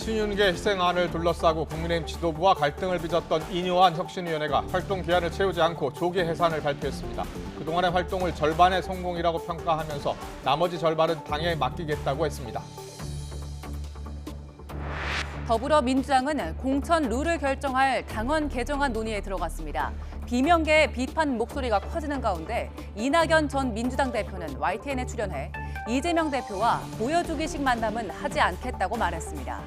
신윤계 희생안을 둘러싸고 국민의힘 지도부와 갈등을 빚었던 이뇨한 혁신위원회가 활동 기한을 채우지 않고 조기 해산을 발표했습니다. 그동안의 활동을 절반의 성공이라고 평가하면서 나머지 절반은 당에 맡기겠다고 했습니다. 더불어민주당은 공천 룰을 결정할 당원 개정안 논의에 들어갔습니다. 비명계의 비판 목소리가 커지는 가운데 이낙연 전 민주당 대표는 YTN에 출연해 이재명 대표와 보여주기식 만남은 하지 않겠다고 말했습니다.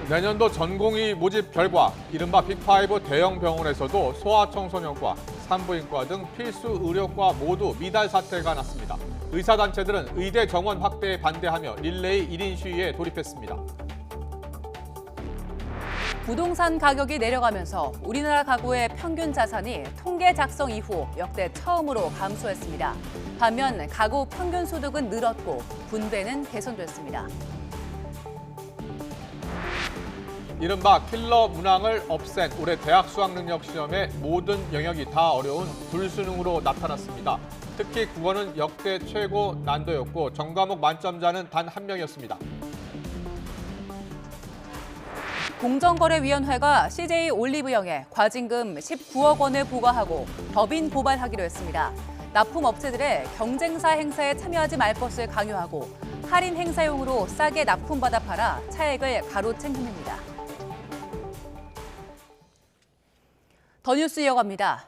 내년도 전공의 모집 결과 이른바 빅5 대형 병원에서도 소아청소년과 산부인과 등 필수 의료과 모두 미달 사태가 났습니다. 의사단체들은 의대 정원 확대에 반대하며 릴레이 1인 시위에 돌입했습니다. 부동산 가격이 내려가면서 우리나라 가구의 평균 자산이 통계 작성 이후 역대 처음으로 감소했습니다. 반면 가구 평균 소득은 늘었고 분배는 개선됐습니다. 이른바 킬러 문항을 없앤 올해 대학 수학능력 시험의 모든 영역이 다 어려운 불수능으로 나타났습니다. 특히 국어는 역대 최고 난도였고 전과목 만점자는 단 한 명이었습니다. 공정거래위원회가 CJ 올리브영에 과징금 19억 원을 부과하고 법인 고발하기로 했습니다. 납품업체들의 경쟁사 행사에 참여하지 말 것을 강요하고 할인 행사용으로 싸게 납품받아 팔아 차액을 가로챈 혐의입니다. 더 뉴스 이어갑니다.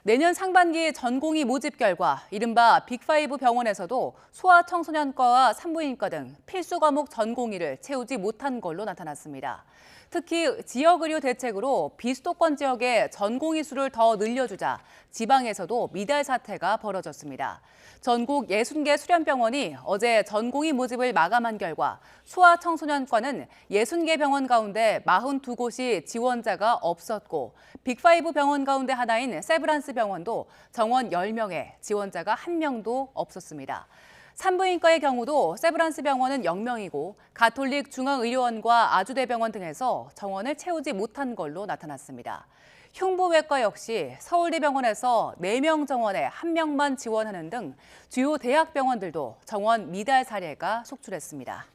내년 상반기 전공의 모집 결과 이른바 빅5 병원에서도 소아청소년과와 산부인과 등 필수 과목 전공의를 채우지 못한 걸로 나타났습니다. 특히 지역의료 대책으로 비수도권 지역의 전공의 수를 더 늘려주자 지방에서도 미달 사태가 벌어졌습니다. 전국 60개 수련병원이 어제 전공의 모집을 마감한 결과 소아청소년과는 60개 병원 가운데 42곳이 지원자가 없었고 빅5 병원 가운데 하나인 세브란스 병원도 정원 10명에 지원자가 1명도 없었습니다. 산부인과의 경우도 세브란스 병원은 0명이고 가톨릭 중앙의료원과 아주대병원 등에서 정원을 채우지 못한 걸로 나타났습니다. 흉부외과 역시 서울대병원에서 4명 정원에 1명만 지원하는 등 주요 대학병원들도 정원 미달 사례가 속출했습니다.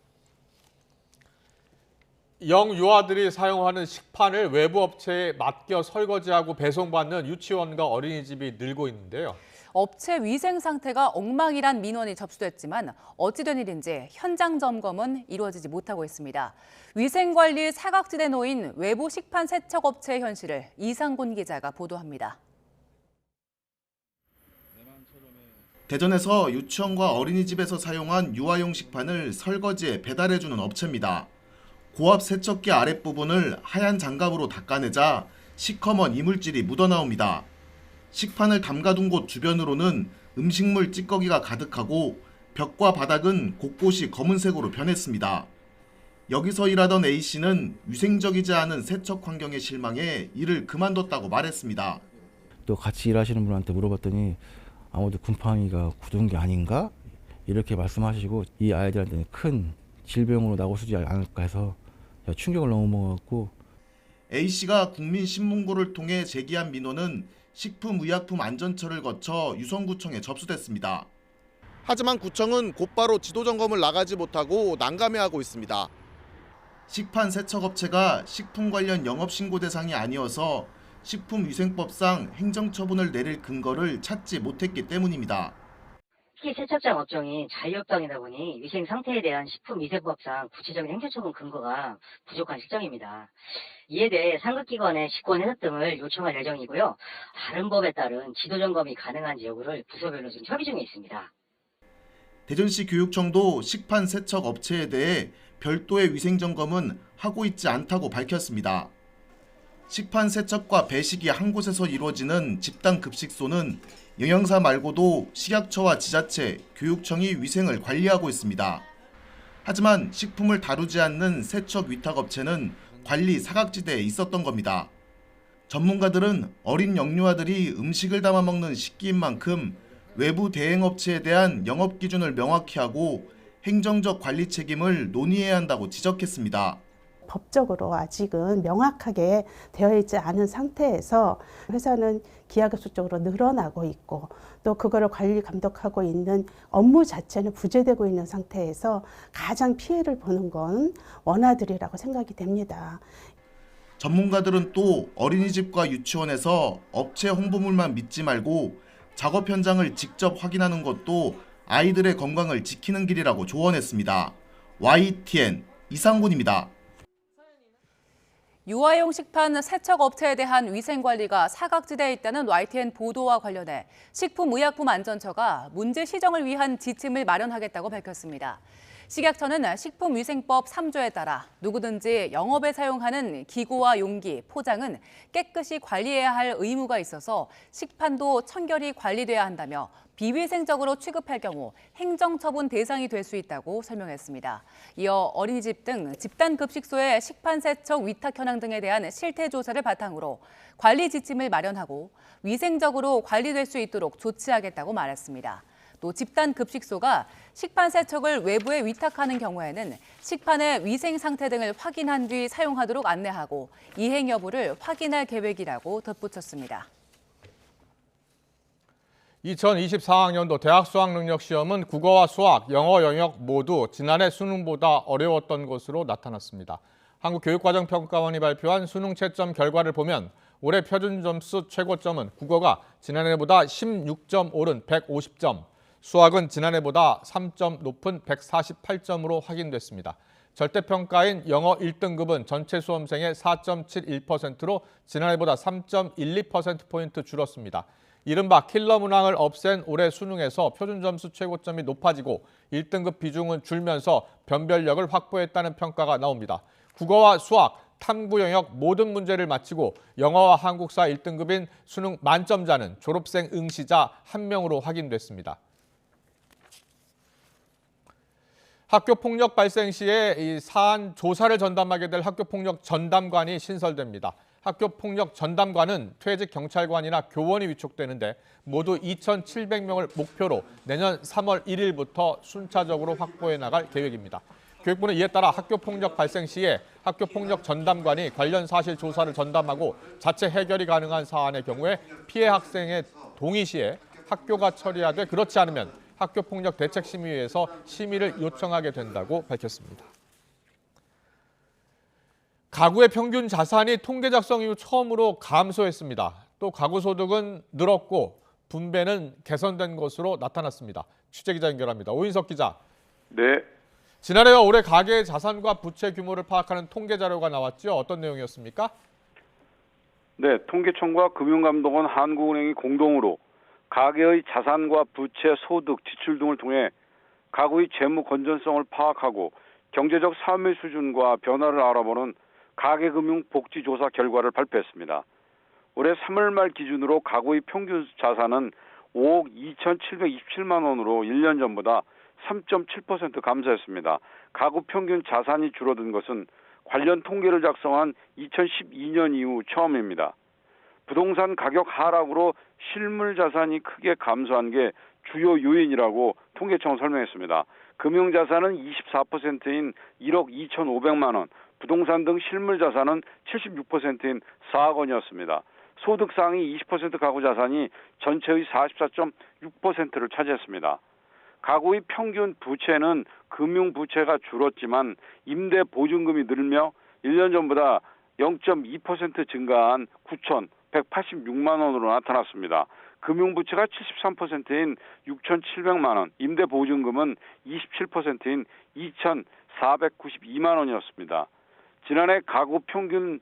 영유아들이 사용하는 식판을 외부 업체에 맡겨 설거지하고 배송받는 유치원과 어린이집이 늘고 있는데요. 업체 위생 상태가 엉망이란 민원이 접수됐지만 어찌된 일인지 현장 점검은 이루어지지 못하고 있습니다. 위생관리 사각지대에 놓인 외부 식판 세척업체의 현실을 이상곤 기자가 보도합니다. 대전에서 유치원과 어린이집에서 사용한 유아용 식판을 설거지에 배달해주는 업체입니다. 고압 세척기 아랫부분을 하얀 장갑으로 닦아내자 시커먼 이물질이 묻어나옵니다. 식판을 담가둔 곳 주변으로는 음식물 찌꺼기가 가득하고 벽과 바닥은 곳곳이 검은색으로 변했습니다. 여기서 일하던 A씨는 위생적이지 않은 세척 환경에 실망해 일을 그만뒀다고 말했습니다. 또 같이 일하시는 분한테 물어봤더니 아무래도 곰팡이가 굳은 게 아닌가? 이렇게 말씀하시고 이 아이들한테는 큰 질병으로 나오시지 않을까 해서 충격을 너무 먹었고 A씨가 국민신문고를 통해 제기한 민원은 식품의약품안전처를 거쳐 유성구청에 접수됐습니다. 하지만 구청은 곧바로 지도점검을 나가지 못하고 난감해하고 있습니다. 식판 세척업체가 식품 관련 영업신고 대상이 아니어서 식품위생법상 행정처분을 내릴 근거를 찾지 못했기 때문입니다. 특히 세척장 업종이 자유업종이다 보니 위생 상태에 대한 식품위생법상 구체적인 행정처분 근거가 부족한 실정입니다. 이에 대해 상급기관의 직권 해석 등을 요청할 예정이고요. 다른 법에 따른 지도점검이 가능한지 여부를 부서별로 지금 협의 중에 있습니다. 대전시 교육청도 식판 세척 업체에 대해 별도의 위생점검은 하고 있지 않다고 밝혔습니다. 식판 세척과 배식이 한 곳에서 이루어지는 집단급식소는 영양사 말고도 식약처와 지자체, 교육청이 위생을 관리하고 있습니다. 하지만 식품을 다루지 않는 세척 위탁업체는 관리 사각지대에 있었던 겁니다. 전문가들은 어린 영유아들이 음식을 담아 먹는 식기인 만큼 외부 대행업체에 대한 영업기준을 명확히 하고 행정적 관리 책임을 논의해야 한다고 지적했습니다. 법적으로 아직은 명확하게 되어 있지 않은 상태에서 회사는 기하급수적으로 늘어나고 있고 또 그거를 관리 감독하고 있는 업무 자체는 부재되고 있는 상태에서 가장 피해를 보는 건 원아들이라고 생각이 됩니다. 전문가들은 또 어린이집과 유치원에서 업체 홍보물만 믿지 말고 작업 현장을 직접 확인하는 것도 아이들의 건강을 지키는 길이라고 조언했습니다. YTN 이상군입니다. 유아용 식판 세척 업체에 대한 위생관리가 사각지대에 있다는 YTN 보도와 관련해 식품의약품안전처가 문제 시정을 위한 지침을 마련하겠다고 밝혔습니다. 식약처는 식품위생법 3조에 따라 누구든지 영업에 사용하는 기구와 용기, 포장은 깨끗이 관리해야 할 의무가 있어서 식판도 청결히 관리돼야 한다며 비위생적으로 취급할 경우 행정처분 대상이 될 수 있다고 설명했습니다. 이어 어린이집 등 집단급식소의 식판 세척 위탁 현황 등에 대한 실태 조사를 바탕으로 관리 지침을 마련하고 위생적으로 관리될 수 있도록 조치하겠다고 말했습니다. 또 집단급식소가 식판 세척을 외부에 위탁하는 경우에는 식판의 위생 상태 등을 확인한 뒤 사용하도록 안내하고 이행 여부를 확인할 계획이라고 덧붙였습니다. 2024학년도 대학 수학능력시험은 국어와 수학, 영어 영역 모두 지난해 수능보다 어려웠던 것으로 나타났습니다. 한국교육과정평가원이 발표한 수능 채점 결과를 보면 올해 표준점수 최고점은 국어가 지난해보다 16점 오른 150점, 수학은 지난해보다 3점 높은 148점으로 확인됐습니다. 절대평가인 영어 1등급은 전체 수험생의 4.71%로 지난해보다 3.12%포인트 줄었습니다. 이른바 킬러 문항을 없앤 올해 수능에서 표준점수 최고점이 높아지고 1등급 비중은 줄면서 변별력을 확보했다는 평가가 나옵니다. 국어와 수학, 탐구 영역 모든 문제를 마치고 영어와 한국사 1등급인 수능 만점자는 졸업생 응시자 1명으로 확인됐습니다. 학교폭력 발생 시에 이 사안 조사를 전담하게 될 학교폭력 전담관이 신설됩니다. 학교폭력 전담관은 퇴직 경찰관이나 교원이 위촉되는데 모두 2,700명을 목표로 내년 3월 1일부터 순차적으로 확보해 나갈 계획입니다. 교육부는 이에 따라 학교폭력 발생 시에 학교폭력 전담관이 관련 사실 조사를 전담하고 자체 해결이 가능한 사안의 경우에 피해 학생의 동의 시에 학교가 처리하되 그렇지 않으면 학교폭력 대책심의위에서 심의를 요청하게 된다고 밝혔습니다. 가구의 평균 자산이 통계 작성 이후 처음으로 감소했습니다. 또 가구 소득은 늘었고 분배는 개선된 것으로 나타났습니다. 취재기자 연결합니다. 오인석 기자. 네. 지난해와 올해 가계의 자산과 부채 규모를 파악하는 통계 자료가 나왔죠. 어떤 내용이었습니까? 네, 통계청과 금융감독원, 한국은행이 공동으로 가계의 자산과 부채, 소득, 지출 등을 통해 가구의 재무 건전성을 파악하고 경제적 삶의 수준과 변화를 알아보는 가계금융복지조사 결과를 발표했습니다. 올해 3월 말 기준으로 가구의 평균 자산은 5억 2,727만 원으로 1년 전보다 3.7% 감소했습니다. 가구 평균 자산이 줄어든 것은 관련 통계를 작성한 2012년 이후 처음입니다. 부동산 가격 하락으로 실물 자산이 크게 감소한 게 주요 요인이라고 통계청은 설명했습니다. 금융자산은 24%인 1억 2,500만 원, 부동산 등 실물 자산은 76%인 4억 원이었습니다. 소득 상위 20% 가구 자산이 전체의 44.6%를 차지했습니다. 가구의 평균 부채는 금융 부채가 줄었지만 임대 보증금이 늘며 1년 전보다 0.2% 증가한 9,186만 원으로 나타났습니다. 금융부채가 73%인 6,700만 원, 임대 보증금은 27%인 2,492만 원이었습니다. 지난해 가구 평균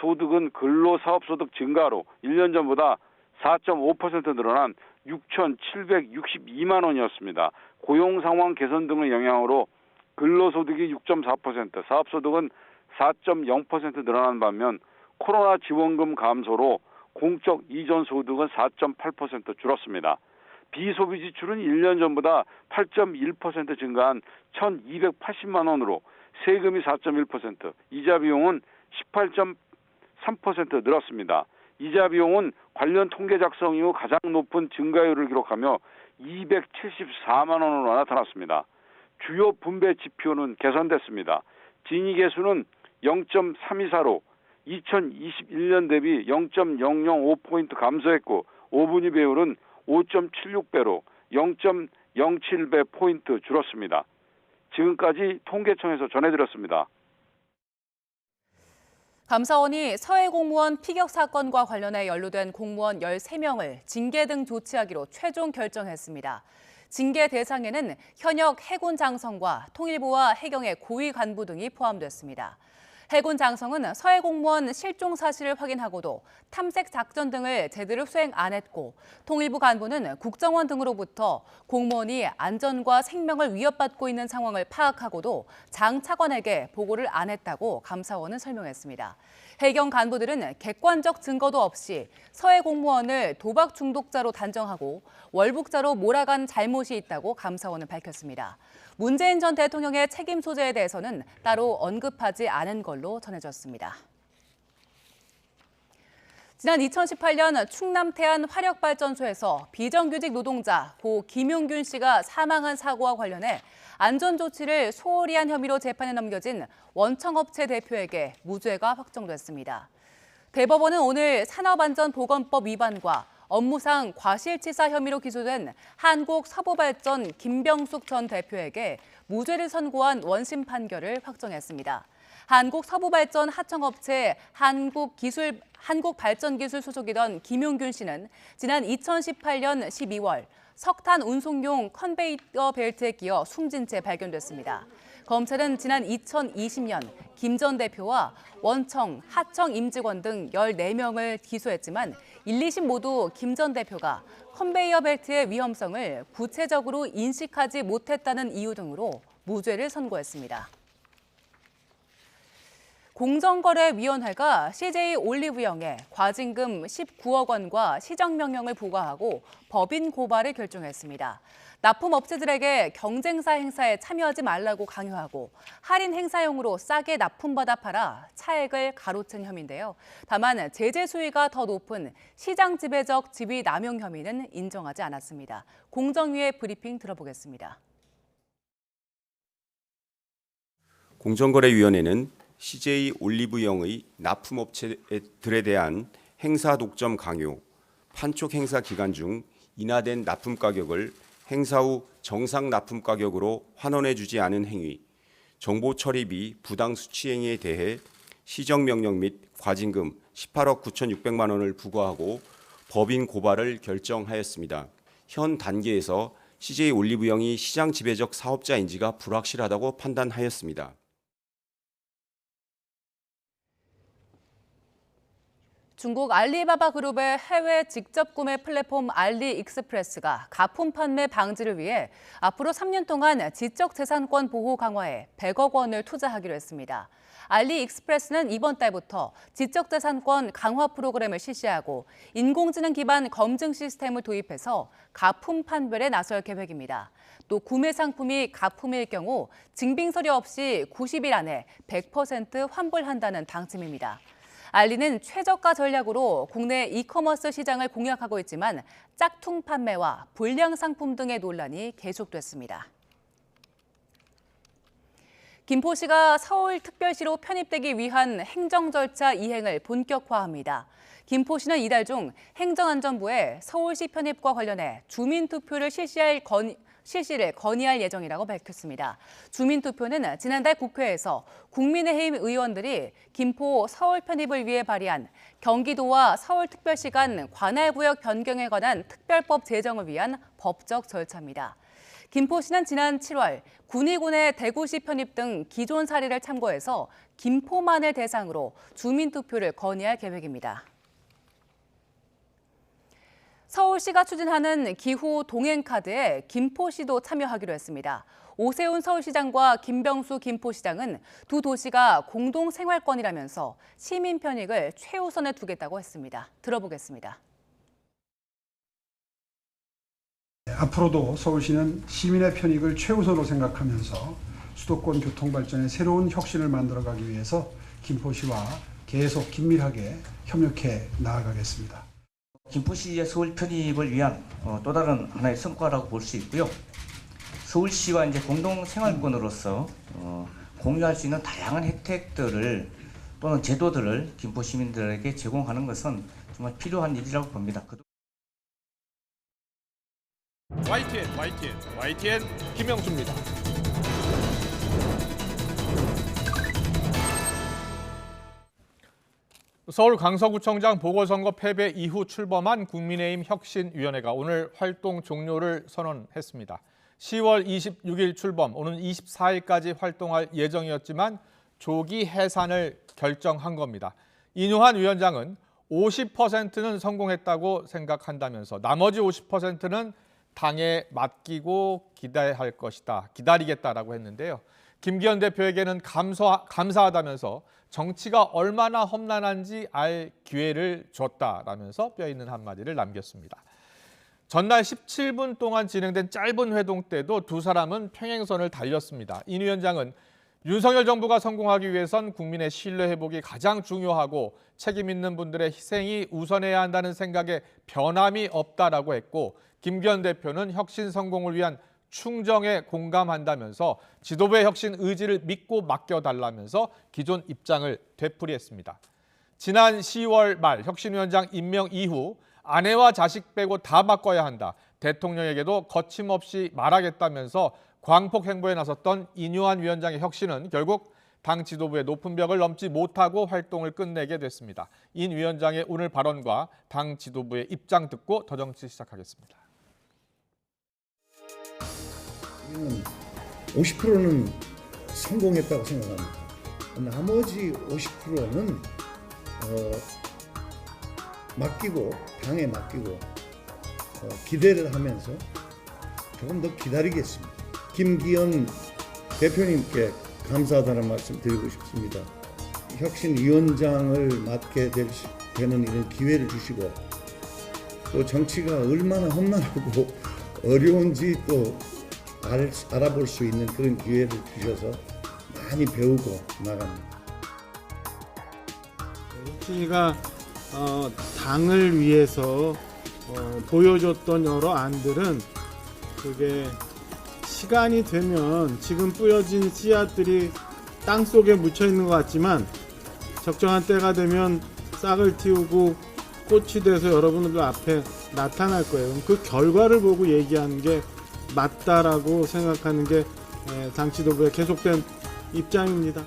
소득은 근로사업소득 증가로 1년 전보다 4.5% 늘어난 6,762만 원이었습니다. 고용상황 개선 등의 영향으로 근로소득이 6.4%, 사업소득은 4.0% 늘어난 반면 코로나 지원금 감소로 공적 이전 소득은 4.8% 줄었습니다. 비소비 지출은 1년 전보다 8.1% 증가한 1,280만 원으로 세금이 4.1%, 이자 비용은 18.3% 늘었습니다. 이자 비용은 관련 통계 작성 이후 가장 높은 증가율을 기록하며 274만 원으로 나타났습니다. 주요 분배 지표는 개선됐습니다. 진위 계수는 0.324로 2021년 대비 0.005포인트 감소했고 5분위 배율은 5.76배로 0.07배 포인트 줄었습니다. 지금까지 통계청에서 전해드렸습니다. 감사원이 서해 공무원 피격 사건과 관련해 연루된 공무원 13명을 징계 등 조치하기로 최종 결정했습니다. 징계 대상에는 현역 해군 장성과 통일부와 해경의 고위 간부 등이 포함됐습니다. 해군 장성은 서해 공무원 실종 사실을 확인하고도 탐색 작전 등을 제대로 수행 안 했고, 통일부 간부는 국정원 등으로부터 공무원이 안전과 생명을 위협받고 있는 상황을 파악하고도 장 차관에게 보고를 안 했다고 감사원은 설명했습니다. 해경 간부들은 객관적 증거도 없이 서해 공무원을 도박 중독자로 단정하고 월북자로 몰아간 잘못이 있다고 감사원은 밝혔습니다. 문재인 전 대통령의 책임 소재에 대해서는 따로 언급하지 않은 걸로 전해졌습니다. 지난 2018년 충남 태안 화력발전소에서 비정규직 노동자 고 김용균 씨가 사망한 사고와 관련해 안전조치를 소홀히 한 혐의로 재판에 넘겨진 원청업체 대표에게 무죄가 확정됐습니다. 대법원은 오늘 산업안전보건법 위반과 업무상 과실치사 혐의로 기소된 한국서부발전 김병숙 전 대표에게 무죄를 선고한 원심 판결을 확정했습니다. 한국서부발전 하청업체 한국발전기술 소속이던 김용균 씨는 지난 2018년 12월 석탄 운송용 컨베이어 벨트에 끼어 숨진 채 발견됐습니다. 검찰은 지난 2020년 김 전 대표와 원청, 하청 임직원 등 14명을 기소했지만 1, 2심 모두 김 전 대표가 컨베이어 벨트의 위험성을 구체적으로 인식하지 못했다는 이유 등으로 무죄를 선고했습니다. 공정거래위원회가 CJ 올리브영에 과징금 19억 원과 시정명령을 부과하고 법인 고발을 결정했습니다. 납품업체들에게 경쟁사 행사에 참여하지 말라고 강요하고 할인 행사용으로 싸게 납품받아 팔아 차액을 가로챈 혐의인데요. 다만 제재 수위가 더 높은 시장 지배적 지위 남용 혐의는 인정하지 않았습니다. 공정위의 브리핑 들어보겠습니다. 공정거래위원회는 CJ 올리브영의 납품업체들에 대한 행사 독점 강요, 판촉 행사 기간 중 인하된 납품 가격을 행사 후 정상 납품 가격으로 환원해 주지 않은 행위, 정보 처리비 부당 수취 행위에 대해 시정명령 및 과징금 18억 9,600만 원을 부과하고 법인 고발을 결정하였습니다. 현 단계에서 CJ 올리브영이 시장 지배적 사업자인지가 불확실하다고 판단하였습니다. 중국 알리바바 그룹의 해외 직접 구매 플랫폼 알리익스프레스가 가품 판매 방지를 위해 앞으로 3년 동안 지적재산권 보호 강화에 100억 원을 투자하기로 했습니다. 알리익스프레스는 이번 달부터 지적재산권 강화 프로그램을 실시하고 인공지능 기반 검증 시스템을 도입해서 가품 판별에 나설 계획입니다. 또 구매 상품이 가품일 경우 증빙 서류 없이 90일 안에 100% 환불한다는 방침입니다. 알리는 최저가 전략으로 국내 이커머스 시장을 공략하고 있지만 짝퉁 판매와 불량 상품 등의 논란이 계속됐습니다. 김포시가 서울특별시로 편입되기 위한 행정 절차 이행을 본격화합니다. 김포시는 이달 중 행정안전부에 서울시 편입과 관련해 주민투표를 실시를 건의할 예정이라고 밝혔습니다. 주민투표는 지난달 국회에서 국민의힘 의원들이 김포 서울 편입을 위해 발의한 경기도와 서울특별시 간 관할구역 변경에 관한 특별법 제정을 위한 법적 절차입니다. 김포시는 지난 7월 군위군의 대구시 편입 등 기존 사례를 참고해서 김포만을 대상으로 주민투표를 건의할 계획입니다. 서울시가 추진하는 기후 동행카드에 김포시도 참여하기로 했습니다. 오세훈 서울시장과 김병수 김포시장은 두 도시가 공동 생활권이라면서 시민 편익을 최우선에 두겠다고 했습니다. 들어보겠습니다. 앞으로도 서울시는 시민의 편익을 최우선으로 생각하면서 수도권 교통 발전에 새로운 혁신을 만들어가기 위해서 김포시와 계속 긴밀하게 협력해 나아가겠습니다. 김포시의 서울 편입을 위한 또 다른 하나의 성과라고 볼 수 있고요. 서울시와 이제 공동 생활권으로서 공유할 수 있는 다양한 혜택들을 또는 제도들을 김포 시민들에게 제공하는 것은 정말 필요한 일이라고 봅니다. YTN 김영수입니다. 서울 강서구청장 보궐선거 패배 이후 출범한 국민의힘 혁신위원회가 오늘 활동 종료를 선언했습니다. 10월 26일 출범, 오는 24일까지 활동할 예정이었지만 조기 해산을 결정한 겁니다. 인효한 위원장은 50%는 성공했다고 생각한다면서 나머지 50%는 당에 맡기고 기대할 것이다, 기다리겠다라고 했는데요. 김기현 대표에게는 감사하다면서 정치가 얼마나 험난한지 알 기회를 줬다라면서 뼈있는 한마디를 남겼습니다. 전날 17분 동안 진행된 짧은 회동 때도 두 사람은 평행선을 달렸습니다. 인 위원장은 윤석열 정부가 성공하기 위해선 국민의 신뢰 회복이 가장 중요하고 책임 있는 분들의 희생이 우선해야 한다는 생각에 변함이 없다라고 했고, 김기현 대표는 혁신 성공을 위한 충정에 공감한다면서 지도부의 혁신 의지를 믿고 맡겨달라면서 기존 입장을 되풀이했습니다. 지난 10월 말 혁신위원장 임명 이후 아내와 자식 빼고 다 바꿔야 한다, 대통령에게도 거침없이 말하겠다면서 광폭 행보에 나섰던 인효한 위원장의 혁신은 결국 당 지도부의 높은 벽을 넘지 못하고 활동을 끝내게 됐습니다. 인 위원장의 오늘 발언과 당 지도부의 입장 듣고 더 정치 시작하겠습니다. 50%는 성공했다고 생각합니다. 나머지 50%는 맡기고 당에 맡기고 기대를 하면서 조금 더 기다리겠습니다. 김기현 대표님께 감사하다는 말씀 드리고 싶습니다. 혁신위원장을 맡게 되는 이런 기회를 주시고, 또 정치가 얼마나 험난하고 어려운지 또 알아볼 수 있는 그런 기회를 주셔서 많이 배우고 나갑니다. 혁신이가 당을 위해서 보여줬던 여러 안들은 그게 시간이 되면 지금 뿌려진 씨앗들이 땅 속에 묻혀 있는 것 같지만 적정한 때가 되면 싹을 틔우고 꽃이 돼서 여러분들 앞에 나타날 거예요. 그 결과를 보고 얘기하는 게 맞다라고 생각하는 게 당 지도부의 계속된 입장입니다.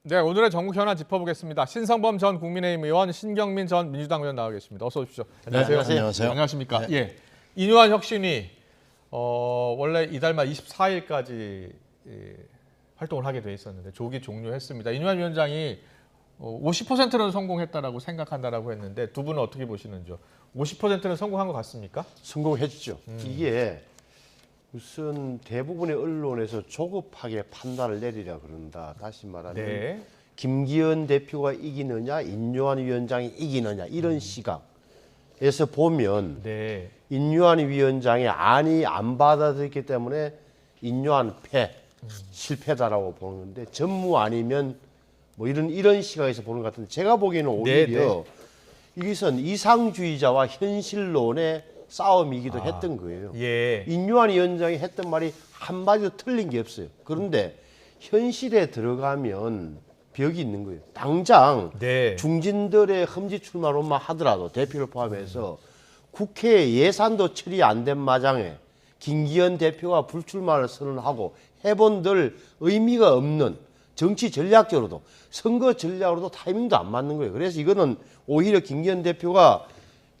네, 오늘의 전국 현안 짚어보겠습니다. 신성범 전 국민의힘 의원, 신경민 전 민주당 의원 나와 계십니다. 어서 오십시오. 안녕하세요. 네, 안녕하세요. 안녕하십니까? 네. 예, 인효한 혁신이 원래 이달 말 24일까지 활동을 하게 돼 있었는데 조기 종료했습니다. 인효한 위원장이 50%는 성공했다라고 생각한다라고 했는데 두 분은 어떻게 보시는지요? 50%는 성공한 것 같습니까? 성공했죠. 이게 우선 대부분의 언론에서 조급하게 판단을 내리려 그런다. 다시 말하면 네. 김기현 대표가 이기느냐, 인효한 위원장이 이기느냐 이런 시각에서 보면 네. 인효한 위원장의 안이 안 받아들였기 때문에 인효한 실패다라고 보는데, 전무 아니면 뭐 이런 시각에서 보는 것 같은데, 제가 보기에는 오히려 이것은 이상주의자와 현실론의 싸움이기도 했던 거예요. 예. 인효한 위원장이 했던 말이 한마디도 틀린 게 없어요. 그런데 현실에 들어가면 벽이 있는 거예요. 당장 중진들의 험지 출마로만 하더라도 대표를 포함해서 국회 예산도 처리 안 된 마장에 김기현 대표가 불출마를 선언하고 해본들 의미가 없는, 정치 전략적으로도 선거 전략으로도 타이밍도 안 맞는 거예요. 그래서 이거는 오히려 김기현 대표가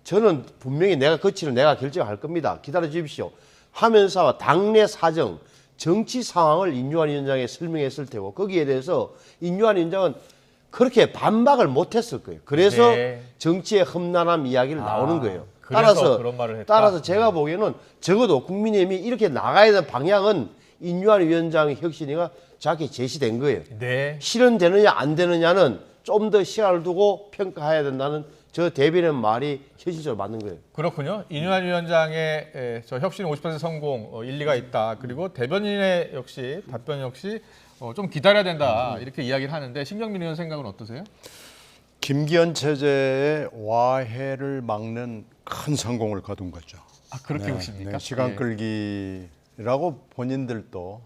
저는 분명히 내가 거치를 내가 결정할 겁니다, 기다려 주십시오 하면서 당내 사정, 정치 상황을 인효한 위원장에 설명했을 테고, 거기에 대해서 인효한 위원장은 그렇게 반박을 못했을 거예요. 그래서 정치의 험난함 이야기를 나오는 거예요. 따라서 제가 보기에는 적어도 국민의힘이 이렇게 나가야 되는 방향은 인효한 위원장의 혁신위가 자기 제시된 거예요. 실현되느냐 안 되느냐는 좀 더 시간을 두고 평가해야 된다는 저 대변인 말이 현실적으로 맞는 거예요. 그렇군요. 인효한 위원장의 저 혁신 50% 성공 일리가 있다. 그리고 대변인의 답변 역시 좀 기다려야 된다, 이렇게 이야기를 하는데, 신경민 의원 생각은 어떠세요? 김기현 체제의 와해를 막는 큰 성공을 거둔 거죠. 그렇게 보십니까? 시간 끌기라고 본인들도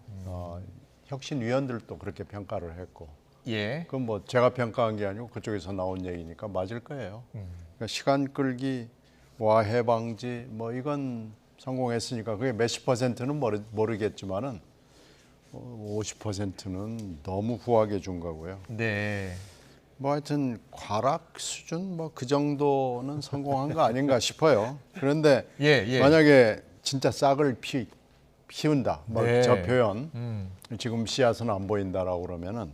혁신위원들도 그렇게 평가를 했고, 예. 그건 뭐 제가 평가한 게 아니고 그쪽에서 나온 얘기니까 맞을 거예요. 그러니까 시간 끌기, 와해 방지, 뭐 이건 성공했으니까 그게 몇십 %는 모르겠지만은 50%는 너무 후하게 준 거고요. 네. 뭐 하여튼 과락 수준 뭐 그 정도는 성공한 거 아닌가 싶어요. 그런데 예. 만약에 진짜 싹을 피운다, 뭐 네. 저 표현 지금 씨앗은 안 보인다라고 그러면은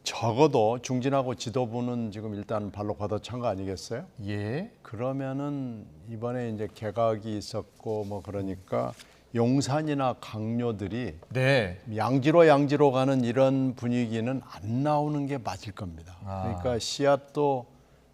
적어도 중진하고 지도부는 지금 일단 발로 걷어찬 거 아니겠어요? 예. 그러면은 이번에 이제 개각이 있었고 뭐 그러니까 용산이나 강요들이 네. 양지로 가는 이런 분위기는 안 나오는 게 맞을 겁니다. 그러니까 씨앗도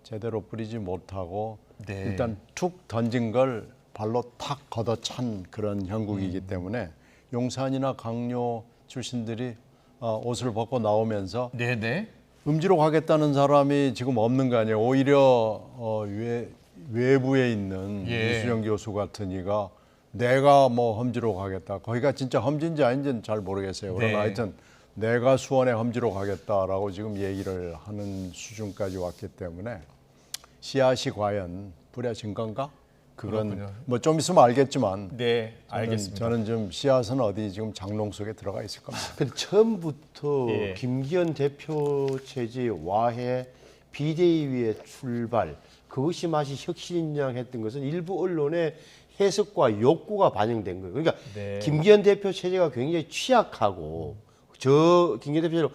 제대로 뿌리지 못하고 네. 일단 툭 던진 걸 발로 탁 걷어찬 그런 형국이기 때문에 용산이나 강요 출신들이 옷을 벗고 나오면서 네네. 음지로 가겠다는 사람이 지금 없는 거 아니에요. 오히려 외부에 있는 예. 이수영 교수 같은 이가 내가 뭐 험지로 가겠다. 거기가 진짜 험지인지 아닌지는 잘 모르겠어요. 그러나 네. 하여튼 내가 수원에 험지로 가겠다라고 지금 얘기를 하는 수준까지 왔기 때문에 씨앗이 과연 뿌려진 건가? 그건 그렇군요. 뭐 좀 있으면 알겠지만 네, 알겠습니다. 저는 좀 씨앗은 어디 지금 장롱 속에 들어가 있을 겁니다. 근데 처음부터 예. 김기현 대표 체제 와해 비대위의 출발 그것이 마치 혁신이냐 했던 것은 일부 언론의 해석과 욕구가 반영된 거예요. 그러니까 네. 김기현 대표 체제가 굉장히 취약하고 저 김기현 대표로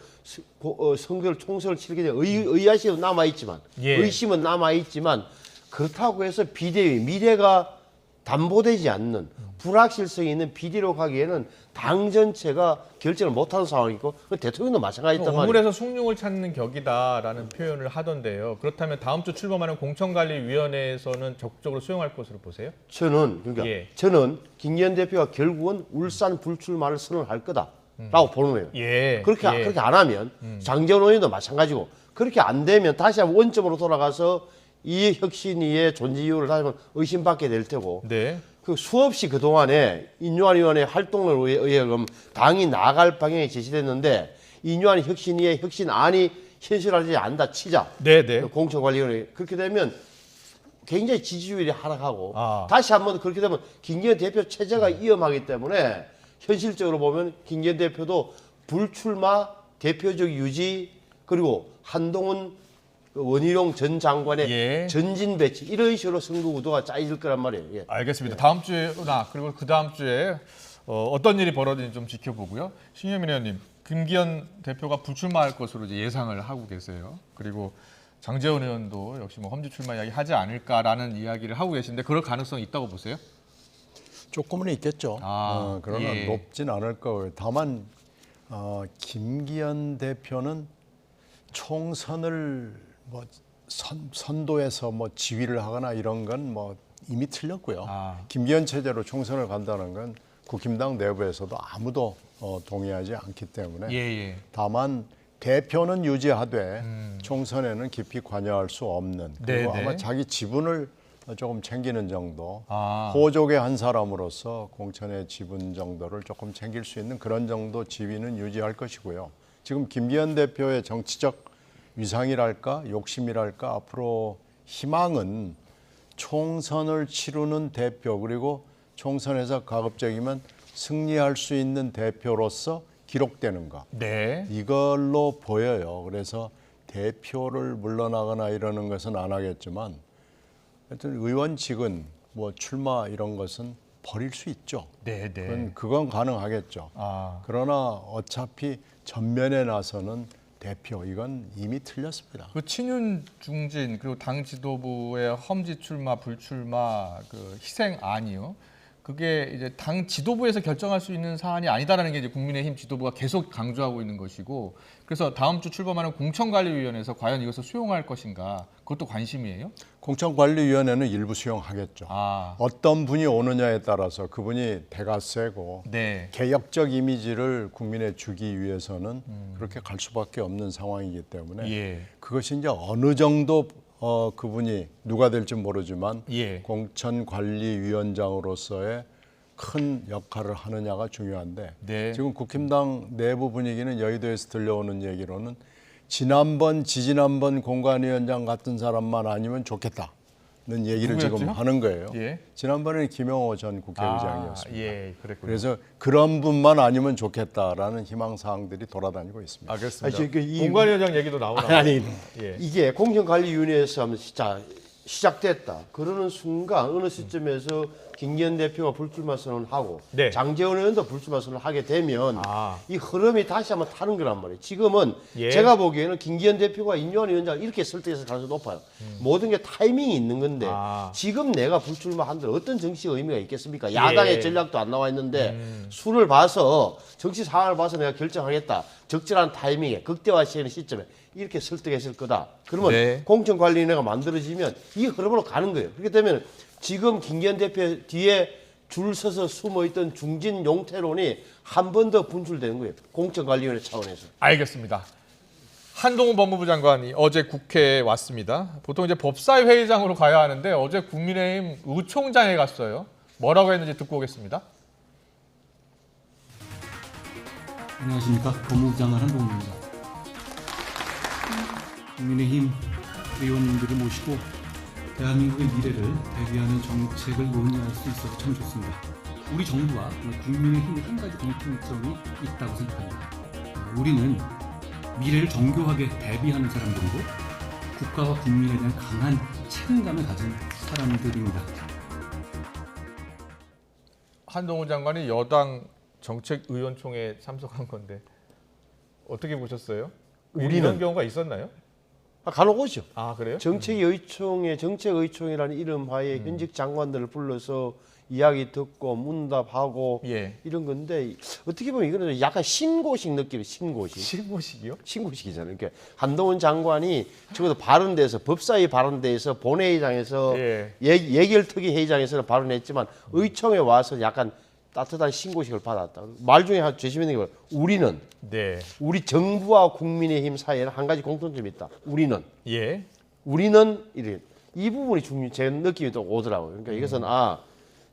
선거를 총선을 치르게 된 의아심은 남아 있지만 예. 의심은 남아 있지만 그렇다고 해서 비대위 미래가 담보되지 않는 불확실성이 있는 비대위로 가기에는 당 전체가 결정을 못하는 상황이고 대통령도 마찬가지였단 말이에요. 우물에서 숭늉을 찾는 격이다라는 표현을 하던데요. 그렇다면 다음 주 출범하는 공천관리위원회에서는 적극적으로 수용할 것으로 보세요? 저는 그러니까 예. 저는 김기현 대표가 결국은 울산 불출마를 선언할 거다라고 보는 거예요. 예. 그렇게 안 하면 장재원 의원도 마찬가지고 그렇게 안 되면 다시 한번 원점으로 돌아가서 이 혁신위의 존재 이유를 다시 한번 의심받게 될 테고 네. 그 수없이 그동안에 인유한 의원의 활동을 의해 당이 나아갈 방향이 제시됐는데 인유한 혁신위의 혁신안이 현실화되지 않는다 치자. 네네. 공천관리위원회 그렇게 되면 굉장히 지지율이 하락하고 아. 다시 한번 그렇게 되면 김기현 대표 체제가 위험하기 때문에 현실적으로 보면 김기현 대표도 불출마 대표적 유지 그리고 한동훈 원희룡 전 장관의 예. 전진 배치 이런 식으로 선거 구도가 짜여질 거란 말이에요. 예. 알겠습니다. 다음 주에나 그리고 그 다음 주에 어떤 일이 벌어지는지 좀 지켜보고요. 신현민 의원님, 김기현 대표가 불출마할 것으로 이제 예상을 하고 계세요. 그리고 장재원 의원도 역시 뭐 험지 출마 이야기 하지 않을까라는 이야기를 하고 계신데 그럴 가능성이 있다고 보세요? 조금은 있겠죠. 그러나 예. 높진 않을 거고요. 다만 김기현 대표는 총선을 뭐 선도에서 뭐 지휘를 하거나 이런 건 뭐 이미 틀렸고요. 김기현 체제로 총선을 간다는 건 국힘당 내부에서도 아무도 동의하지 않기 때문에 예. 다만 대표는 유지하되 총선에는 깊이 관여할 수 없는 그리고 네네. 아마 자기 지분을 조금 챙기는 정도 아. 호족의 한 사람으로서 공천의 지분 정도를 조금 챙길 수 있는 그런 정도 지위는 유지할 것이고요. 지금 김기현 대표의 정치적 위상이랄까 욕심이랄까 앞으로 희망은 총선을 치르는 대표 그리고 총선에서 가급적이면 승리할 수 있는 대표로서 기록되는 것 네. 이걸로 보여요. 그래서 대표를 물러나거나 이러는 것은 안 하겠지만 하여튼 의원직은 뭐 출마 이런 것은 버릴 수 있죠. 네. 그건 가능하겠죠. 그러나 어차피 전면에 나서는 대표 이건 이미 틀렸습니다. 그 친윤 중진 그리고 당 지도부의 험지 출마 불출마 그 희생안이요. 그게 이제 당 지도부에서 결정할 수 있는 사안이 아니다라는 게 이제 국민의힘 지도부가 계속 강조하고 있는 것이고 그래서 다음 주 출범하는 공천관리위원회에서 과연 이것을 수용할 것인가 그것도 관심이에요? 공천관리위원회는 일부 수용하겠죠. 어떤 분이 오느냐에 따라서 그분이 대가 세고 네. 개혁적 이미지를 국민에 주기 위해서는 그렇게 갈 수밖에 없는 상황이기 때문에 예. 그것이 이제 어느 정도 그분이 누가 될지 모르지만 예. 공천관리위원장으로서의 큰 역할을 하느냐가 중요한데 네. 지금 국힘당 내부 분위기는 여의도에서 들려오는 얘기로는 지지난번 공관위원장 같은 사람만 아니면 좋겠다는 얘기를 누구였죠? 지금 하는 거예요. 예. 지난번에는 김영호 전 국회의장이었습니다. 예, 그랬군요. 그래서 그런 분만 아니면 좋겠다라는 희망 사항들이 돌아다니고 있습니다. 알겠습니다. 아니, 공관위원장 얘기도 나오나요? 아니 예. 이게 공정관리위원회에서 하면 진짜 시작됐다. 그러는 순간 어느 시점에서 김기현 대표가 불출마 선언하고 네. 장제원 의원도 불출마 선언을 하게 되면 아. 이 흐름이 다시 한번 타는 거란 말이에요. 지금은 예. 제가 보기에는 김기현 대표가 인요한 위원장을 이렇게 설득해서 가능성이 높아요. 모든 게 타이밍이 있는 건데 지금 내가 불출마한들 어떤 정치적 의미가 있겠습니까? 야당의 예. 전략도 안 나와 있는데 수를 봐서 정치 상황을 봐서 내가 결정하겠다. 적절한 타이밍에 극대화시키는 시점에 이렇게 설득했을 거다. 그러면 네. 공천관리위원회가 만들어지면 이 흐름으로 가는 거예요. 그렇게 되면 지금 김기현 대표 뒤에 줄 서서 숨어있던 중진 용태론이 한 번 더 분출되는 거예요. 공천관리위원회 차원에서. 알겠습니다. 한동훈 법무부 장관이 어제 국회에 왔습니다. 보통 이제 법사위 회의장으로 가야 하는데 어제 국민의힘 의총장에 갔어요. 뭐라고 했는지 듣고 오겠습니다. 안녕하십니까. 법무부 장관 한동훈입니다. 국민의힘 의원님들을 모시고 대한민국의 미래를 대비하는 정책을 논의할 수 있어서 참 좋습니다. 우리 정부와 국민의힘의 한 가지 공통점이 있다고 생각합니다. 우리는 미래를 정교하게 대비하는 사람들이고 국가와 국민에 대한 강한 책임감을 가진 사람들입니다. 한동훈 장관이 여당 정책의원총회에 참석한 건데 어떻게 보셨어요? 이런 경우가 있었나요? 간혹 오죠. 아, 그래요? 정책의총이라는 이름 하에 현직 장관들을 불러서 이야기 듣고 문답하고 예. 이런 건데 어떻게 보면 이거는 약간 신고식 느낌이에요. 신고식. 신고식이요? 신고식이잖아요. 그러니까 한동훈 장관이 적어도 발언대에서 법사위 발언대에서 본회의장에서 예결특위 회의장에서는 발언했지만 의총에 와서 약간 따뜻한 신고식을 받았다. 말 중에 재밌는 게 우리는 우리 정부와 국민의힘 사이에는 한 가지 공통점이 있다. 우리는 우리는 이 부분이 제 느낌이 또 오더라고요. 그러니까 이것은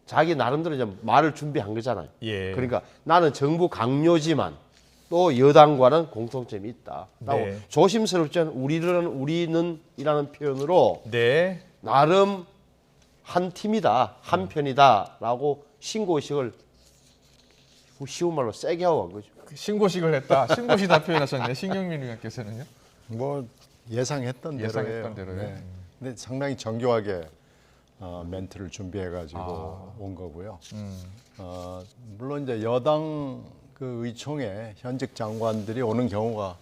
자기 나름대로 이제 말을 준비한 거잖아요. 그러니까 나는 정부 강요지만 또 여당과는 공통점이 있다. 조심스럽지 않은 우리는이라는 표현으로 나름 한 팀이다, 한 편이다라고 신고식을 쉬운 말로 세게 하고 간 거죠. 신고식을 했다. 신고시다 표현하셨네요. 신경민 의원께서는요? 뭐 예상했던 대로예요. 네. 근데 상당히 정교하게 멘트를 준비해가지고 온 거고요. 물론 이제 여당 그 의총에 현직 장관들이 오는 경우가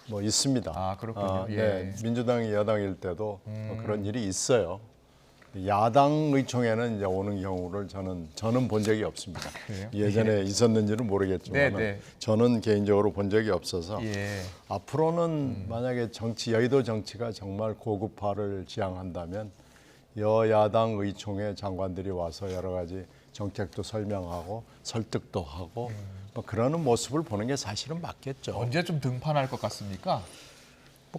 뭐 있습니다. 아, 그렇군요. 네, 민주당이 여당일 때도 뭐 그런 일이 있어요. 야당 의총에는 이제 오는 경우를 저는 본 적이 없습니다. 그래요? 예전에 있었는지는 모르겠지만 저는 개인적으로 본 적이 없어서 앞으로는 만약에 여의도 정치가 정말 고급화를 지향한다면 여야당 의총에 장관들이 와서 여러 가지 정책도 설명하고 설득도 하고 뭐 그러는 모습을 보는 게 사실은 맞겠죠. 언제쯤 등판할 것 같습니까?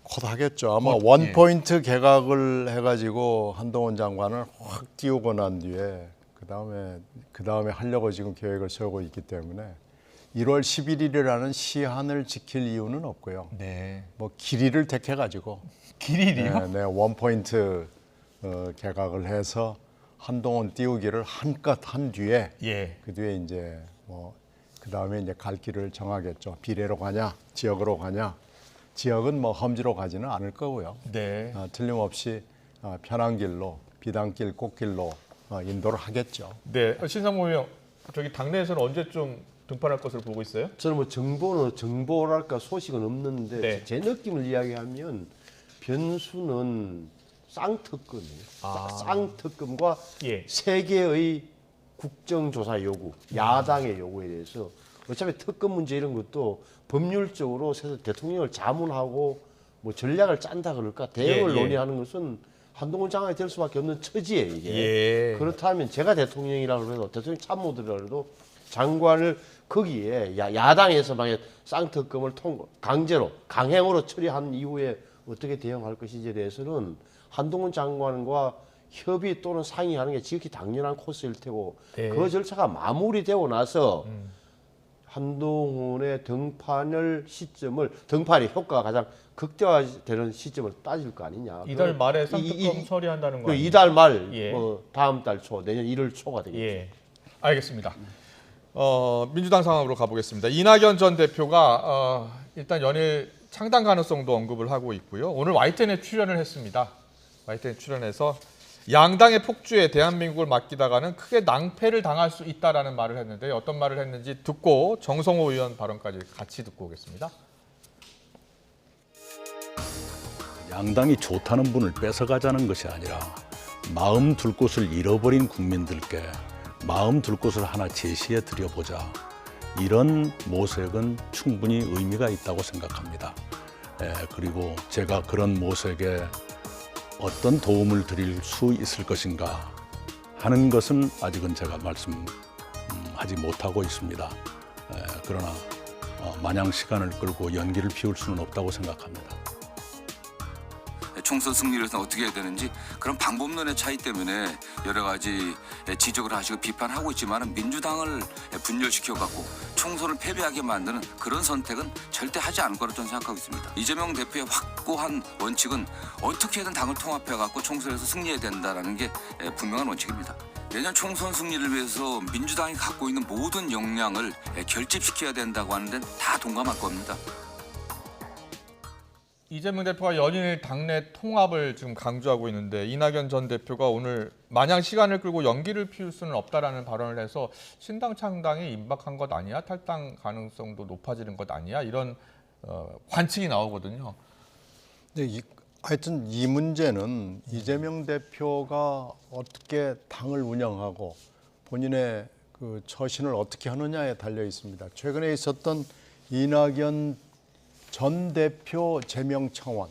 곧 하겠죠. 아마 원포인트 개각을 해가지고 한동훈 장관을 확 띄우고 난 뒤에 그 다음에 하려고 지금 계획을 세우고 있기 때문에 1월 11일이라는 시한을 지킬 이유는 없고요. 뭐 길이를 택해가지고 길이요? 네, 원포인트 개각을 해서 한동훈 띄우기를 한껏 한 뒤에 그 뒤에 이제 뭐 그 다음에 이제 갈 길을 정하겠죠. 비례로 가냐, 지역으로 가냐. 지역은 뭐 험지로 가지는 않을 거고요. 틀림없이 편한 길로 비단길, 꽃길로 인도를 하겠죠. 네, 신상무 의원, 저기 당내에서는 언제쯤 등판할 것을 보고 있어요? 저는 뭐 정보랄까 소식은 없는데 제 느낌을 이야기하면 변수는 쌍특검이에요. 쌍특검과 세계의 국정조사 요구, 야당의 요구에 대해서 어차피 특검 문제 이런 것도 법률적으로 대통령을 자문하고 뭐 전략을 짠다 그럴까 대응을 논의하는 것은 한동훈 장관이 될 수밖에 없는 처지예요 이게. 그렇다면 제가 대통령이라고 해도 대통령 참모들이라고 해도 장관을 거기에 야당에서 만약 쌍특검을 강제로 강행으로 처리한 이후에 어떻게 대응할 것인지에 대해서는 한동훈 장관과 협의 또는 상의하는 게 지극히 당연한 코스일 테고 그 절차가 마무리되고 나서 한동훈의 등판의 효과가 가장 극대화되는 시점을 따질 거 아니냐. 이달 말에 상특검 처리한다는 거 아니에요? 이달 말, 다음 달 초, 내년 1월 초가 되겠죠. 예. 알겠습니다. 민주당 상황으로 가보겠습니다. 이낙연 전 대표가 일단 연일 창당 가능성도 언급을 하고 있고요. 오늘 YTN에 출연을 했습니다. YTN에 출연해서 양당의 폭주에 대한민국을 맡기다가는 크게 낭패를 당할 수 있다라는 말을 했는데 어떤 말을 했는지 듣고 정성호 의원 발언까지 같이 듣고 오겠습니다. 양당이 좋다는 분을 뺏어가자는 것이 아니라 마음 둘 곳을 잃어버린 국민들께 마음 둘 곳을 하나 제시해 드려보자. 이런 모색은 충분히 의미가 있다고 생각합니다. 그리고 제가 그런 모색에 어떤 도움을 드릴 수 있을 것인가 하는 것은 아직은 제가 말씀하지 못하고 있습니다. 그러나 마냥 시간을 끌고 연기를 피울 수는 없다고 생각합니다. 총선 승리를 위해서 어떻게 해야 되는지 그런 방법론의 차이 때문에 여러 가지 지적을 하시고 비판하고 있지만 민주당을 분열시켜갖고 총선을 패배하게 만드는 그런 선택은 절대 하지 않을 거라고 저는 생각하고 있습니다. 이재명 대표의 확고한 원칙은 어떻게든 당을 통합해갖고 총선에서 승리해야 된다는 게 분명한 원칙입니다. 내년 총선 승리를 위해서 민주당이 갖고 있는 모든 역량을 결집시켜야 된다고 하는 데는 다 동감할 겁니다. 이재명 대표가 연일 당내 통합을 지금 강조하고 있는데 이낙연 전 대표가 오늘 마냥 시간을 끌고 연기를 피울 수는 없다라는 발언을 해서 신당 창당이 임박한 것 아니야? 탈당 가능성도 높아지는 것 아니야? 이런 관측이 나오거든요. 네, 하여튼 이 문제는 이재명 대표가 어떻게 당을 운영하고 본인의 그 처신을 어떻게 하느냐에 달려 있습니다. 최근에 있었던 이낙연 전 대표 제명 청원,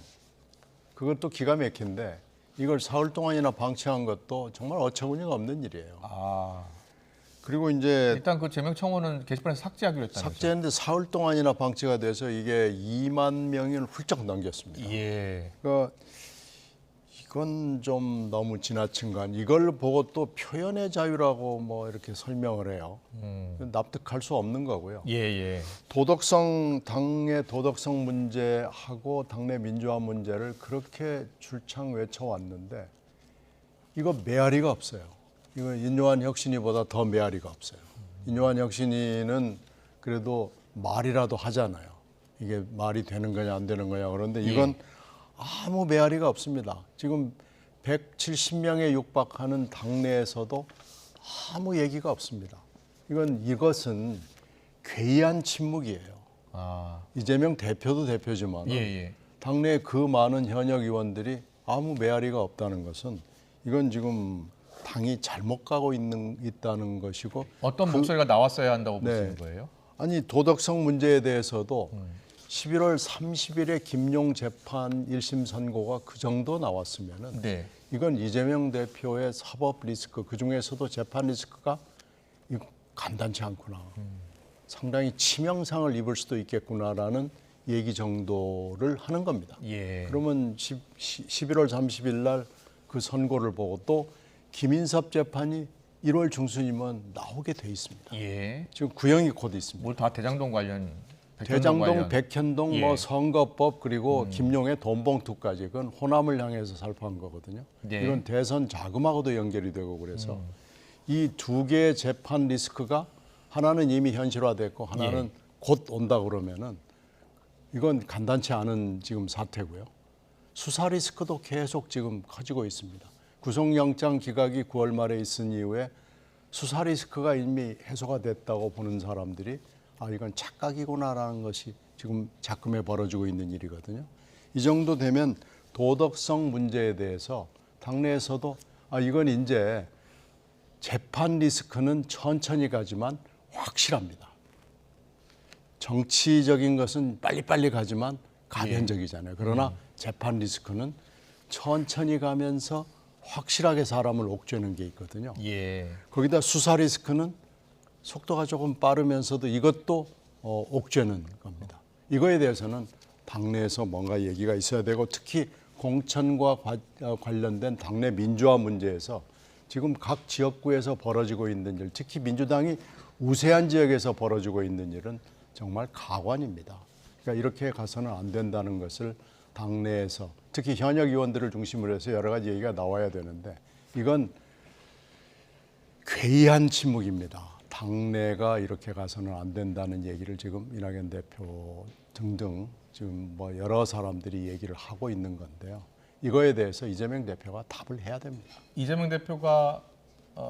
그것도 기가 막힌데 이걸 사흘 동안이나 방치한 것도 정말 어처구니가 없는 일이에요. 그리고 이제 일단 그 제명 청원은 게시판에서 삭제하기로 했다면서요? 삭제했는데 사흘 동안이나 방치가 돼서 이게 2만 명을 훌쩍 넘겼습니다. 그러니까 이건 좀 너무 지나친 거 아니에요. 이걸 보고 또 표현의 자유라고 뭐 이렇게 설명을 해요. 납득할 수 없는 거고요. 도덕성, 당의 도덕성 문제하고 당내 민주화 문제를 그렇게 줄창 외쳐왔는데 이거 메아리가 없어요. 이거 인요한 혁신이보다 더 메아리가 없어요. 인요한 혁신이는 그래도 말이라도 하잖아요. 이게 말이 되는 거냐 안 되는 거냐. 그런데 이건 아무 메아리가 없습니다. 지금 170명에 육박하는 당내에서도 아무 얘기가 없습니다. 이것은 괴이한 침묵이에요. 이재명 대표도 대표지만 당내 그 많은 현역 의원들이 아무 메아리가 없다는 것은 이건 지금 당이 잘못 가고 있다는 것이고 어떤 목소리가 나왔어야 한다고 보시는 거예요? 아니 도덕성 문제에 대해서도 11월 30일에 김용 재판 1심 선고가 그 정도 나왔으면은 이건 이재명 대표의 사법 리스크, 그중에서도 재판 리스크가 간단치 않구나. 상당히 치명상을 입을 수도 있겠구나라는 얘기 정도를 하는 겁니다. 그러면 11월 30일 날 그 선고를 보고 또 김인섭 재판이 1월 중순이면 나오게 돼 있습니다. 지금 구형이 곧 있습니다. 뭘 다 대장동 관련 대장동, 백현동, 뭐 선거법 그리고 김용의 돈봉투까지 그건 호남을 향해서 살포한 거거든요. 이건 대선 자금하고도 연결이 되고 그래서 이 두 개의 재판 리스크가 하나는 이미 현실화됐고 하나는 곧 온다 그러면은 이건 간단치 않은 지금 사태고요. 수사 리스크도 계속 지금 커지고 있습니다. 구속영장 기각이 9월 말에 있은 이후에 수사 리스크가 이미 해소가 됐다고 보는 사람들이 이건 착각이구나라는 것이 지금 작금에 벌어지고 있는 일이거든요. 이 정도 되면 도덕성 문제에 대해서 당내에서도 이건 이제 재판 리스크는 천천히 가지만 확실합니다. 정치적인 것은 빨리빨리 가지만 가변적이잖아요. 그러나 재판 리스크는 천천히 가면서 확실하게 사람을 옥죄는 게 있거든요. 거기다 수사 리스크는 속도가 조금 빠르면서도 이것도 옥죄는 겁니다. 이거에 대해서는 당내에서 뭔가 얘기가 있어야 되고 특히 공천과 관련된 당내 민주화 문제에서 지금 각 지역구에서 벌어지고 있는 일, 특히 민주당이 우세한 지역에서 벌어지고 있는 일은 정말 가관입니다. 그러니까 이렇게 가서는 안 된다는 것을 당내에서 특히 현역 의원들을 중심으로 해서 여러 가지 얘기가 나와야 되는데 이건 괴이한 침묵입니다. 당내가 이렇게 가서는 안 된다는 얘기를 지금 이낙연 대표 등등 지금 뭐 여러 사람들이 얘기를 하고 있는 건데요. 이거에 대해서 이재명 대표가 답을 해야 됩니다. 이재명 대표가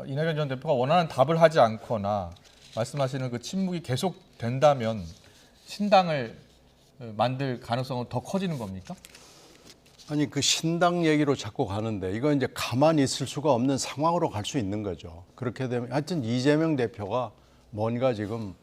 이낙연 전 대표가 원하는 답을 하지 않거나 말씀하시는 그 침묵이 계속된다면 신당을 만들 가능성은 더 커지는 겁니까? 아니 그 신당 얘기로 자꾸 가는데 이건 이제 가만히 있을 수가 없는 상황으로 갈 수 있는 거죠. 그렇게 되면 하여튼 이재명 대표가 뭔가 지금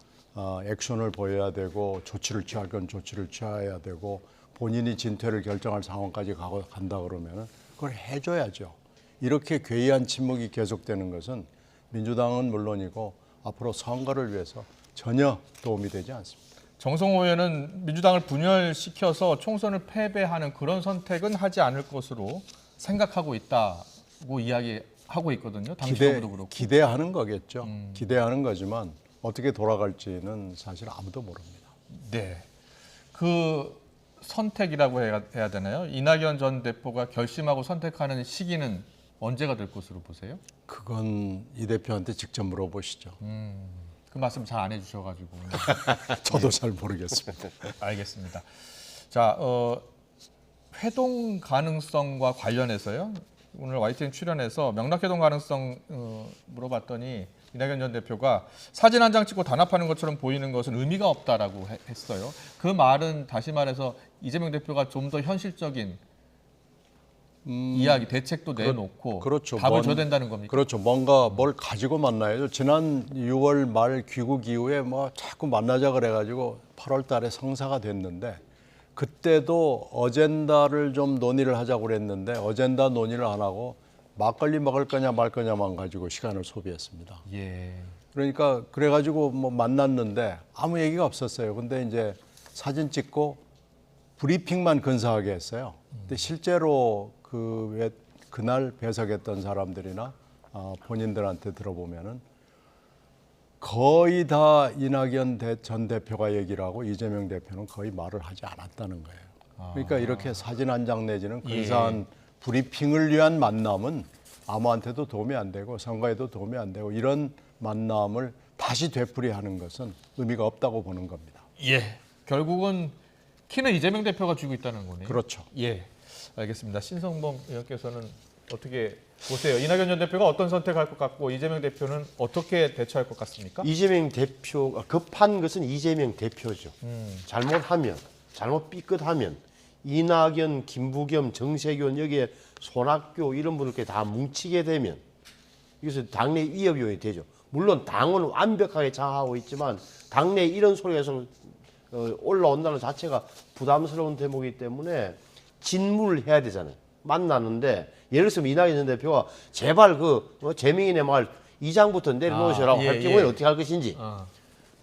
액션을 보여야 되고 조치를 취할 건 조치를 취해야 되고 본인이 진퇴를 결정할 상황까지 간다 그러면은 그걸 해줘야죠. 이렇게 괴이한 침묵이 계속되는 것은 민주당은 물론이고 앞으로 선거를 위해서 전혀 도움이 되지 않습니다. 정성호 의원은 민주당을 분열시켜서 총선을 패배하는 그런 선택은 하지 않을 것으로 생각하고 있다고 이야기하고 있거든요. 당시도 그렇고. 기대하는 거겠죠. 기대하는 거지만 어떻게 돌아갈지는 사실 아무도 모릅니다. 네, 그 선택이라고 해야 되나요? 이낙연 전 대표가 결심하고 선택하는 시기는 언제가 될 것으로 보세요? 그건 이 대표한테 직접 물어보시죠. 그 말씀 잘 안 해주셔가지고. 저도 잘 모르겠습니다. 알겠습니다. 자, 회동 가능성과 관련해서요. 오늘 YTN 출연해서 명락회동 가능성 물어봤더니 이낙연 전 대표가 사진 한 장 찍고 단합하는 것처럼 보이는 것은 의미가 없다라고 했어요. 그 말은 다시 말해서 이재명 대표가 좀 더 현실적인 이야기, 대책도 내놓고 그렇죠. 답을 줘야 된다는 겁니까? 그렇죠. 뭔가 뭘 가지고 만나야죠. 지난 6월 말 귀국 이후에 뭐 자꾸 만나자 그래가지고 8월 달에 성사가 됐는데 그때도 어젠다를 좀 논의를 하자고 그랬는데 어젠다 논의를 안 하고 막걸리 먹을 거냐 말 거냐만 가지고 시간을 소비했습니다. 예. 그러니까 그래가지고 뭐 만났는데 아무 얘기가 없었어요. 근데 이제 사진 찍고 브리핑만 근사하게 했어요. 근데 실제로 그날 배석했던 사람들이나 본인들한테 들어보면은 거의 다 이낙연 전 대표가 얘기를 하고 이재명 대표는 거의 말을 하지 않았다는 거예요. 그러니까 이렇게 사진 한 장 내지는 근사한 브리핑을 위한 만남은 아무한테도 도움이 안 되고 선거에도 도움이 안 되고 이런 만남을 다시 되풀이하는 것은 의미가 없다고 보는 겁니다. 예, 결국은 키는 이재명 대표가 쥐고 있다는 거네요. 그렇죠. 예, 알겠습니다. 신성범 의원께서는 어떻게 보세요? 이낙연 전 대표가 어떤 선택할 것 같고 이재명 대표는 어떻게 대처할 것 같습니까? 이재명 대표가 급한 것은 이재명 대표죠. 잘못하면, 잘못 삐끗하면 이낙연, 김부겸, 정세균 여기에 손학규 이런 분들께 다 뭉치게 되면 이것은 당내 위협 요인이 되죠. 물론 당은 완벽하게 장악하고 있지만 당내 이런 소리가 올라온다는 자체가 부담스러운 대목이기 때문에 진물을 해야 되잖아요. 만났는데 예를 들면 이낙연 전 대표가 제발 재명인의 말 2장부터 내려놓으시라고 할 경우에 어떻게 할 것인지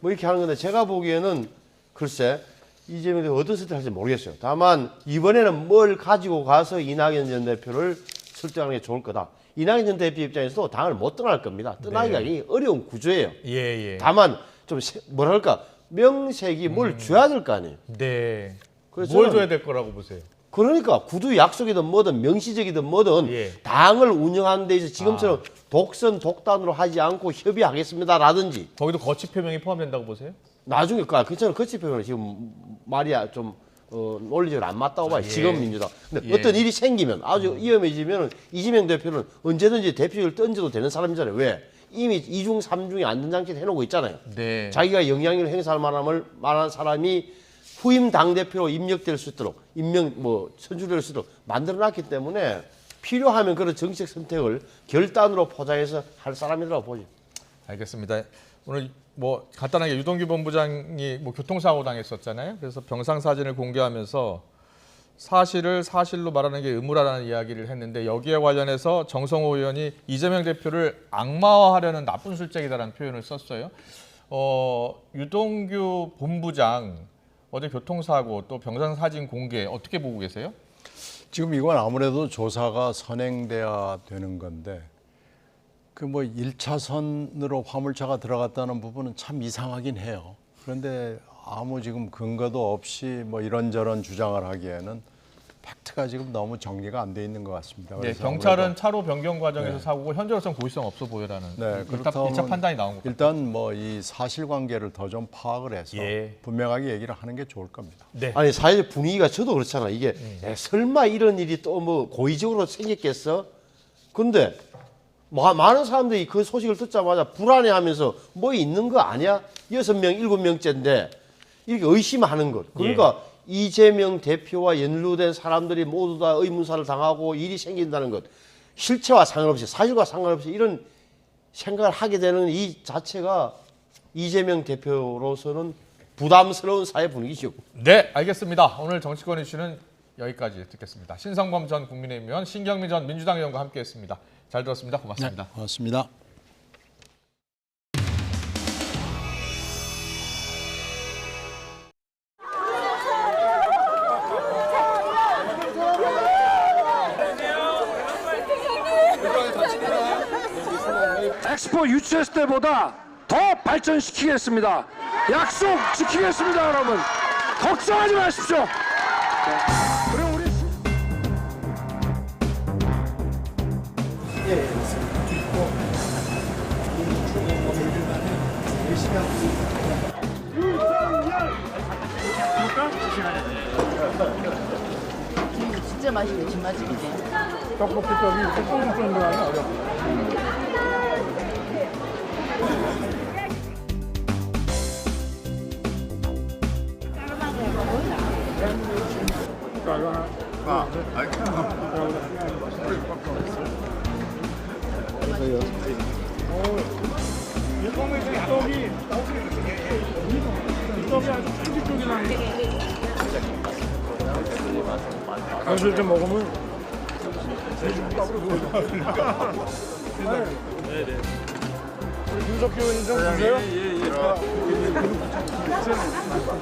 뭐 이렇게 하는 건데 제가 보기에는 글쎄 이재명 대표가 어떤 선택을 할지 모르겠어요. 다만 이번에는 뭘 가지고 가서 이낙연 전 대표를 설득하는 게 좋을 거다. 이낙연 전 대표 입장에서도 당을 못 떠날 겁니다. 떠나기가 어려운 구조예요. 다만 좀 뭐랄까 명색이 뭘 줘야 될 거 아니에요. 네. 그래서 뭘 줘야 될 거라고 보세요? 그러니까 구두 약속이든 뭐든 명시적이든 뭐든 당을 운영하는 데 있어서 지금처럼 독선 독단으로 하지 않고 협의하겠습니다라든지 거기도 거취 표명이 포함된다고 보세요? 나중에 괜찮은 거취 표명은 지금 말이야 좀 논리적으로 안 맞다고 봐요. 지금 민주당. 근데 어떤 일이 생기면 아주 위험해지면 이재명 대표는 언제든지 대표를 던져도 되는 사람이잖아요. 왜? 이미 2중 3중의 안전장치를 해놓고 있잖아요. 네. 자기가 영향력을 행사할 만한 사람이 후임 당대표로 임명될 수 있도록 선출될 수 있도록 만들어놨기 때문에 필요하면 그런 정책 선택을 결단으로 포장해서 할 사람이라고 보죠. 알겠습니다. 오늘 간단하게 유동규 본부장이 교통사고 당했었잖아요. 그래서 병상 사진을 공개하면서 사실을 사실로 말하는 게 의무라는 이야기를 했는데 여기에 관련해서 정성호 의원이 이재명 대표를 악마화하려는 나쁜 술책이다라는 표현을 썼어요. 유동규 본부장 어제 교통사고 또 병상 사진 공개 어떻게 보고 계세요? 지금 이건 아무래도 조사가 선행돼야 되는 건데 그 뭐 1차선으로 화물차가 들어갔다는 부분은 참 이상하긴 해요. 그런데 아무 지금 근거도 없이 뭐 이런저런 주장을 하기에는 팩트가 지금 너무 정리가 안 돼 있는 것 같습니다. 네, 그래서 경찰은 차로 변경 과정에서 네. 사고고 현저성 고의성 없어 보여라는 네, 1차 판단이 나온 것 같아요. 일단 뭐 이 사실관계를 더 좀 파악을 해서 분명하게 얘기를 하는 게 좋을 겁니다. 네. 아니 사회 분위기가 저도 그렇잖아. 이게 설마 이런 일이 또 뭐 고의적으로 생겼겠어? 근데 많은 사람들이 그 소식을 듣자마자 불안해하면서 뭐 있는 거 아니야? 6명, 7명째인데 이렇게 의심하는 것. 그러니까 이재명 대표와 연루된 사람들이 모두 다 의문사를 당하고 일이 생긴다는 것. 실체와 상관없이, 사실과 상관없이 이런 생각을 하게 되는 이 자체가 이재명 대표로서는 부담스러운 사회 분위기죠. 네, 알겠습니다. 오늘 정치권 이슈는 여기까지 듣겠습니다. 신성범 전 국민의힘 의원, 신경민 전 민주당 의원과 함께했습니다. 잘 들었습니다. 고맙습니다. 네, 고맙습니다. 엑스포 유치했을 때보다 더 발전시키겠습니다. 약속 지키겠습니다, 여러분. 걱정하지 마십시오. 그럼 우리 진짜 맛있네, 진맛집이네. 떡볶이 떡이 이렇게 꽁꽁 쏘는 거 아니야? 어렵고. 간술 좀 먹으면 제주국밥으로 그러니까. 네네. 우리 윤석기 의원님 좀 보세요.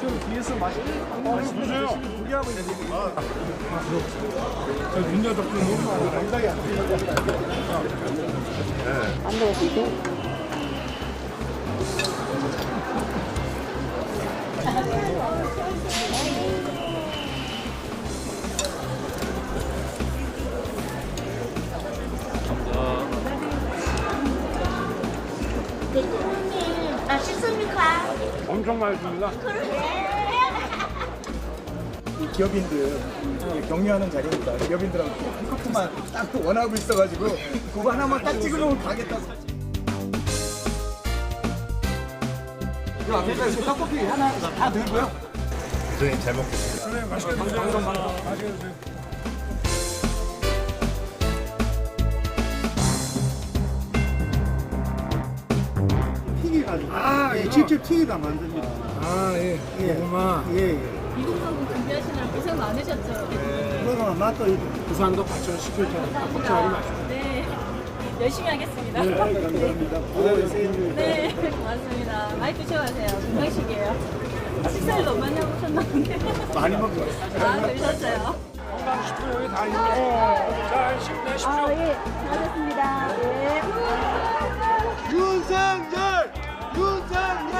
좀 뒤에서 마시세요. 준비하고 있는 저 윤여 덕분에 상당히 안 먹었어요. 맛있습니까? 엄청 맛있습니다. 기업인들 격려하는 자리입니다. 기업인들하고 한 커프만 딱 원하고 있어가지고 그거 하나만 딱 찍어놓으면 가겠다. 그 앞에서 떡볶이 하나 다 들고요. 선생님 잘 먹겠습니다. 네, 맛있게 드세요. 맛있게 드세요. 튀겨가지고 직접 튀기다 만듭니다. 아, 예. 고구마. 예. 미국하고 준비하시느라 고생 많으셨죠? 그러나 맛도 부산도 발전시킬 테니까 걱정하지 마시고. 네. 열심히 하겠습니다. 네, 감사합니다. 고생하세요. 네, 고맙습니다. 많이 드셔가세요. 건강식이에요. 식사를 너무 많이 하고 오셨나 본데. 많이 먹어요. 아, 그러셨어요. 건강식품 여기 다 있는데 잘 힘내십시오. 아, 예. 잘하셨습니다. 예. 윤석열! 윤석열!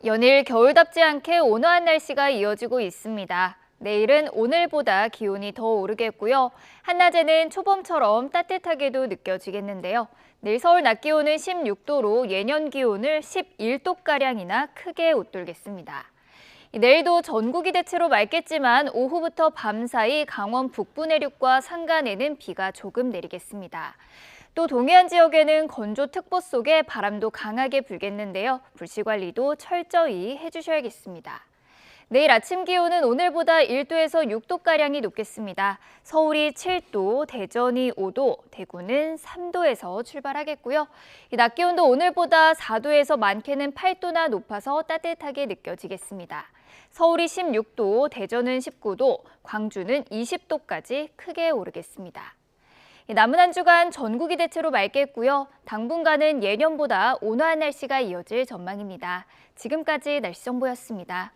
연일 겨울답지 않게 온화한 날씨가 이어지고 있습니다. 내일은 오늘보다 기온이 더 오르겠고요. 한낮에는 초봄처럼 따뜻하게도 느껴지겠는데요. 내일 서울 낮 기온은 16도로 예년 기온을 11도가량이나 크게 웃돌겠습니다. 내일도 전국이 대체로 맑겠지만 오후부터 밤사이 강원 북부 내륙과 산간에는 비가 조금 내리겠습니다. 또 동해안 지역에는 건조특보 속에 바람도 강하게 불겠는데요. 불씨 관리도 철저히 해주셔야겠습니다. 내일 아침 기온은 오늘보다 1도에서 6도가량이 높겠습니다. 서울이 7도, 대전이 5도, 대구는 3도에서 출발하겠고요. 낮 기온도 오늘보다 4도에서 많게는 8도나 높아서 따뜻하게 느껴지겠습니다. 서울이 16도, 대전은 19도, 광주는 20도까지 크게 오르겠습니다. 남은 한 주간 전국이 대체로 맑겠고요. 당분간은 예년보다 온화한 날씨가 이어질 전망입니다. 지금까지 날씨 정보였습니다.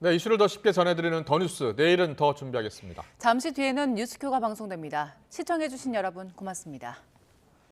네, 이슈를 더 쉽게 전해드리는 더 뉴스, 내일은 더 준비하겠습니다. 잠시 뒤에는 뉴스큐가 방송됩니다. 시청해주신 여러분 고맙습니다.